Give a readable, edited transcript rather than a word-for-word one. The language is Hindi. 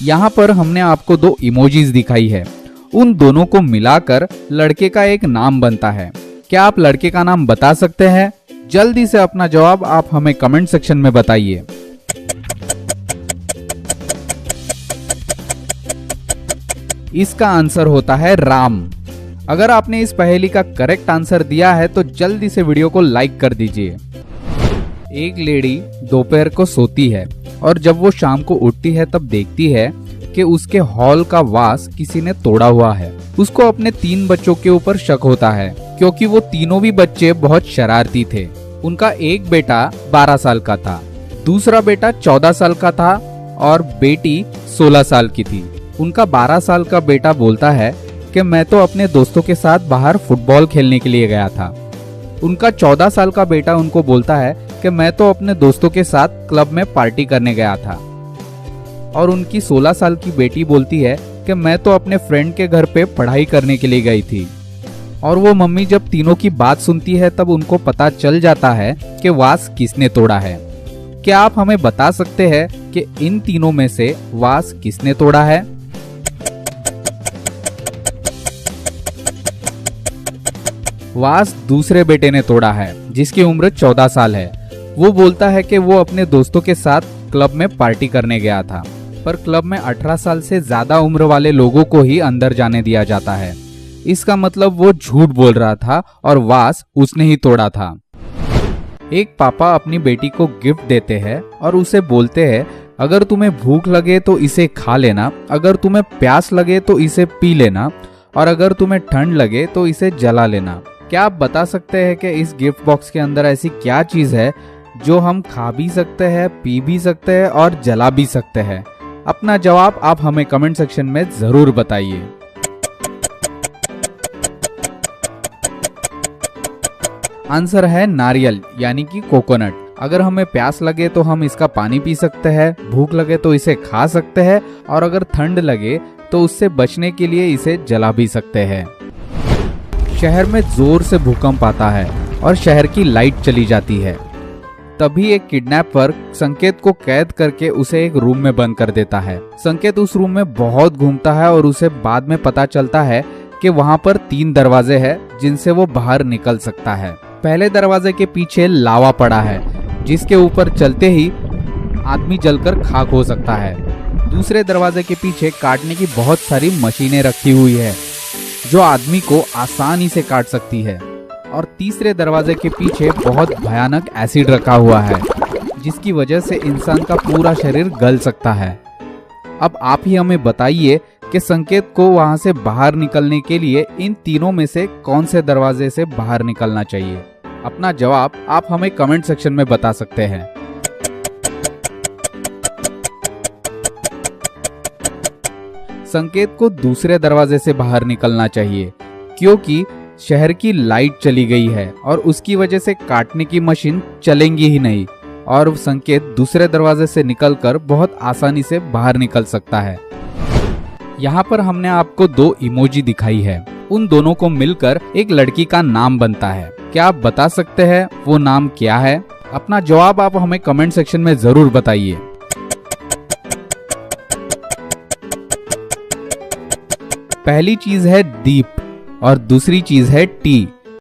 यहाँ पर हमने आपको दो इमोजीज दिखाई है, उन दोनों को मिलाकर लड़के का एक नाम बनता है। क्या आप लड़के का नाम बता सकते हैं? जल्दी से अपना जवाब आप हमें कमेंट सेक्शन में बताइए। इसका आंसर होता है राम। अगर आपने इस पहेली का करेक्ट आंसर दिया है तो जल्दी से वीडियो को लाइक कर दीजिए। एक लेडी दोपहर को सोती है और जब वो शाम को उठती है तब देखती है कि उसके हॉल का वास किसी ने तोड़ा हुआ है। उसको अपने 3 बच्चों के ऊपर शक होता है क्योंकि वो तीनों भी बच्चे बहुत शरारती थे। उनका एक बेटा 12 साल का था, दूसरा बेटा 14 साल का था और बेटी 16 साल की थी। उनका 12 साल का बेटा बोलता है कि मैं तो अपने दोस्तों के साथ बाहर फुटबॉल खेलने के लिए गया था। उनका 14 साल का बेटा उनको बोलता है कि मैं तो अपने दोस्तों के साथ क्लब में पार्टी करने गया था। और उनकी 16 साल की बेटी बोलती है कि मैं तो अपने फ्रेंड के घर पे पढ़ाई करने के लिए गई थी। और वो मम्मी जब तीनों की बात सुनती है तब उनको पता चल जाता है कि वास किसने तोड़ा है। क्या आप हमें बता सकते हैं कि इन तीनों में से वास किसने तोड़ा है? वास दूसरे बेटे ने तोड़ा है जिसकी उम्र 14 साल है। वो बोलता है कि वो अपने दोस्तों के साथ क्लब में पार्टी करने गया था, पर क्लब में 18 साल से ज्यादा उम्र वाले लोगों को ही अंदर जाने दिया जाता है। इसका मतलब वो झूठ बोल रहा था और वास उसने ही तोड़ा था। एक पापा अपनी बेटी को गिफ्ट देते हैं और उसे बोलते हैं अगर तुम्हें भूख लगे तो इसे खा लेना, अगर तुम्हें प्यास लगे तो इसे पी लेना और अगर तुम्हें ठंड लगे तो इसे जला लेना। क्या आप बता सकते हैं कि इस गिफ्ट बॉक्स के अंदर ऐसी क्या चीज है जो हम खा भी सकते हैं, पी भी सकते हैं और जला भी सकते हैं? अपना जवाब आप हमें कमेंट सेक्शन में जरूर बताइए। आंसर है नारियल यानी कि कोकोनट। अगर हमें प्यास लगे तो हम इसका पानी पी सकते हैं, भूख लगे तो इसे खा सकते हैं और अगर ठंड लगे तो उससे बचने के लिए इसे जला भी सकते हैं। शहर में जोर से भूकंप आता है और शहर की लाइट चली जाती है। तभी एक किडनैपर संकेत को कैद करके उसे एक रूम में बंद कर देता है। संकेत उस रूम में बहुत घूमता है और उसे बाद में पता चलता है कि वहां पर 3 दरवाजे हैं जिनसे वो बाहर निकल सकता है। पहले दरवाजे के पीछे लावा पड़ा है जिसके ऊपर चलते ही आदमी जलकर खाक हो सकता है। दूसरे दरवाजे के पीछे काटने की बहुत सारी मशीनें रखी हुई है जो आदमी को आसानी से काट सकती है। और तीसरे दरवाजे के पीछे बहुत भयानक एसिड रखा हुआ है जिसकी वजह से इंसान का पूरा शरीर गल सकता है। अब आप ही हमें बताइए कि संकेत को वहां से बाहर निकलने के लिए इन तीनों में से कौन से दरवाजे से बाहर निकलना चाहिए? अपना जवाब आप हमें कमेंट सेक्शन में बता सकते हैं। संकेत को दूसरे दरवाजे से बाहर निकलना चाहिए क्योंकि शहर की लाइट चली गई है और उसकी वजह से काटने की मशीन चलेंगी ही नहीं और संकेत दूसरे दरवाजे से निकलकर बहुत आसानी से बाहर निकल सकता है। यहाँ पर हमने आपको 2 इमोजी दिखाई है, उन दोनों को मिलकर एक लड़की का नाम बनता है। क्या आप बता सकते हैं वो नाम क्या है? अपना जवाब आप हमें कमेंट सेक्शन में जरूर बताइए। पहली चीज है दीप और दूसरी चीज है टी।